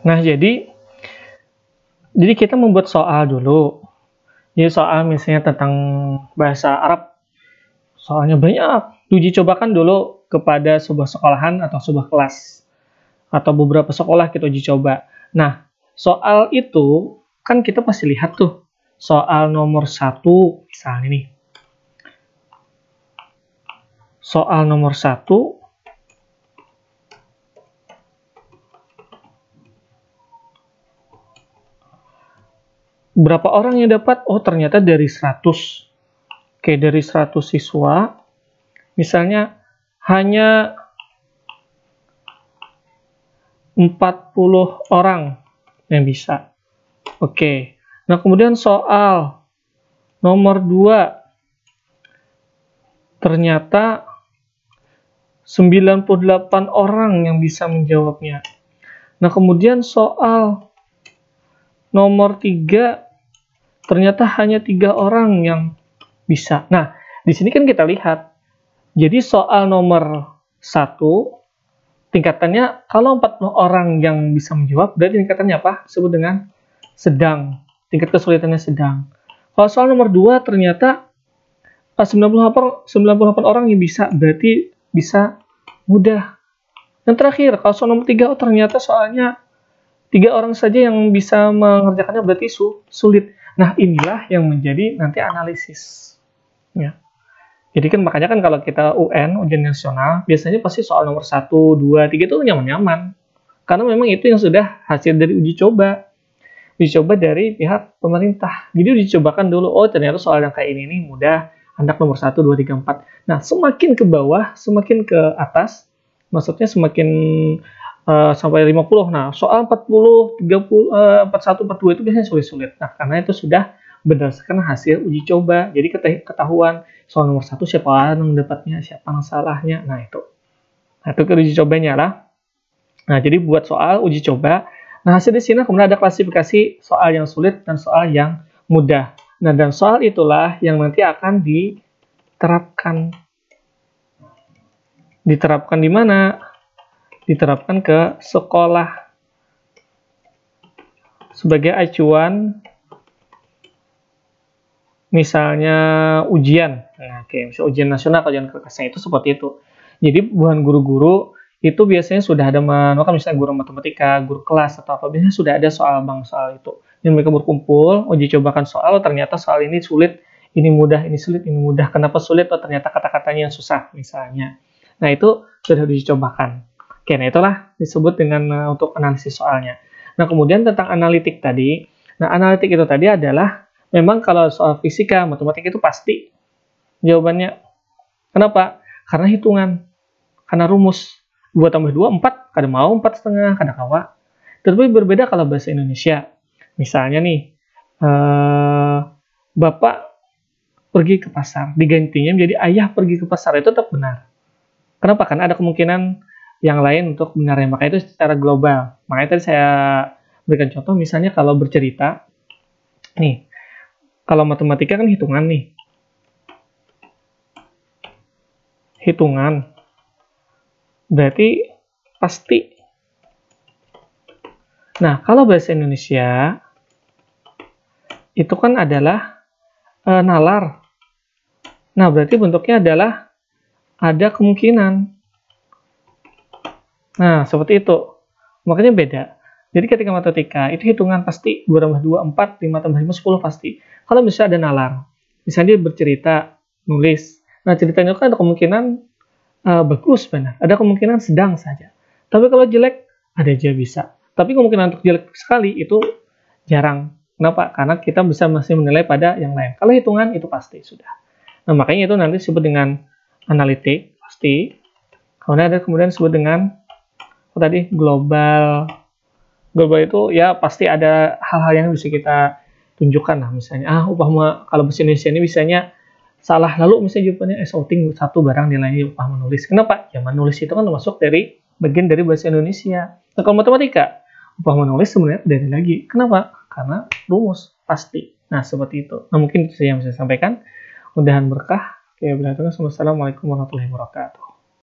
Nah, jadi kita membuat soal dulu. Jadi soal misalnya tentang bahasa Arab, soalnya banyak. Uji cobakan dulu kepada sebuah sekolahan atau sebuah kelas. Atau beberapa sekolah kita uji coba. Nah, soal itu kan kita pasti lihat tuh. Soal nomor 1, misalnya nih. Soal nomor 1, berapa orang yang dapat? Oh, ternyata dari 100. Oke, dari 100 siswa, misalnya hanya 40 orang yang bisa. Oke, nah kemudian soal nomor 2, ternyata 98 orang yang bisa menjawabnya. Nah kemudian soal nomor 3, ternyata hanya 3 orang yang bisa. Nah, di sini kan kita lihat. Jadi soal nomor 1, tingkatannya, kalau 40 orang yang bisa menjawab, berarti tingkatannya apa? Disebut dengan sedang. Tingkat kesulitannya sedang. Kalau soal nomor 2, ternyata 98 orang yang bisa, berarti bisa mudah. Dan terakhir, kalau soal nomor 3, oh ternyata soalnya 3 orang saja yang bisa mengerjakannya, berarti sulit. Nah, inilah yang menjadi nanti analisis. Ya. Jadi kan makanya kan kalau kita UN, ujian nasional, biasanya pasti soal nomor 1, 2, 3 itu nyaman-nyaman. Karena memang itu yang sudah hasil dari uji coba. Uji coba dari pihak pemerintah. Jadi uji cobakan dulu, oh ternyata soal yang kayak ini nih mudah, anak nomor 1, 2, 3, 4. Nah, semakin ke bawah, semakin ke atas, maksudnya semakin sampai 50. Nah, soal 40, 30, 41, 42 itu biasanya sulit-sulit. Nah, karena itu sudah berdasarkan hasil uji coba. Jadi ketahuan soal nomor 1 siapa yang dapatnya, siapa yang salahnya. Nah, itu. Nah, itu ke uji cobanya lah. Nah, jadi buat soal uji coba. Nah, hasil di sini kemudian ada klasifikasi soal yang sulit dan soal yang mudah. Nah, dan soal itulah yang nanti akan diterapkan. Diterapkan di mana? Diterapkan ke sekolah sebagai acuan, misalnya ujian. Nah, oke, misalnya ujian nasional, ujian kerkasnya itu seperti itu. Jadi buat guru-guru itu biasanya sudah ada menemukan misalnya guru matematika, guru kelas atau apa, biasanya sudah ada soal soal itu. Dan mereka berkumpul, uji cobakan soal, ternyata soal ini sulit, ini mudah, ini sulit, ini mudah. Kenapa sulit? Oh, ternyata kata-katanya yang susah misalnya. Nah, itu sudah diuji cobakan. Oke, nah itulah disebut dengan untuk analisis soalnya. Nah, kemudian tentang analitik tadi. Nah, analitik itu tadi adalah memang kalau soal fisika, matematika itu pasti jawabannya. Kenapa? Karena hitungan, karena rumus. 2 tambah 2, 4, kadang mau 4,5, kadang kawa. Tetapi berbeda kalau bahasa Indonesia. Misalnya nih, Bapak pergi ke pasar, digantinya menjadi ayah pergi ke pasar, itu tetap benar. Kenapa? Karena ada kemungkinan yang lain untuk benarnya, maka itu secara global. Makanya tadi saya berikan contoh, misalnya kalau bercerita, nih, kalau matematika kan hitungan nih. Hitungan. Berarti pasti. Nah, kalau bahasa Indonesia, itu kan adalah nalar. Nah, berarti bentuknya adalah ada kemungkinan. Nah, seperti itu. Makanya beda. Jadi ketika matematika, itu hitungan pasti 2 tambah 2, 4, 5 tambah 5, 10 pasti. Kalau misalnya ada nalar, misalnya dia bercerita, nulis. Nah, ceritanya kan ada kemungkinan bagus, benar. Ada kemungkinan sedang saja. Tapi kalau jelek, ada aja bisa. Tapi kemungkinan untuk jelek sekali itu jarang. Kenapa? Karena kita bisa masih menilai pada yang lain. Kalau hitungan, itu pasti sudah. Nah, makanya itu nanti disebut dengan analitik, pasti. Kemudian disebut dengan tadi global itu ya pasti ada hal-hal yang bisa kita tunjukkan lah, misalnya upama kalau bahasa Indonesia ini misalnya salah, lalu misalnya jawabannya outing satu barang nilainya upah menulis. Kenapa? Ya menulis itu kan termasuk dari bagian dari bahasa Indonesia. Nah, kalau matematika upah menulis sebenarnya dari lagi. Kenapa? Karena rumus pasti. Nah, seperti itu. Nah, mungkin itu yang bisa saya sampaikan. Mudahan berkah. Oke, berarti wassalamualaikum warahmatullahi wabarakatuh.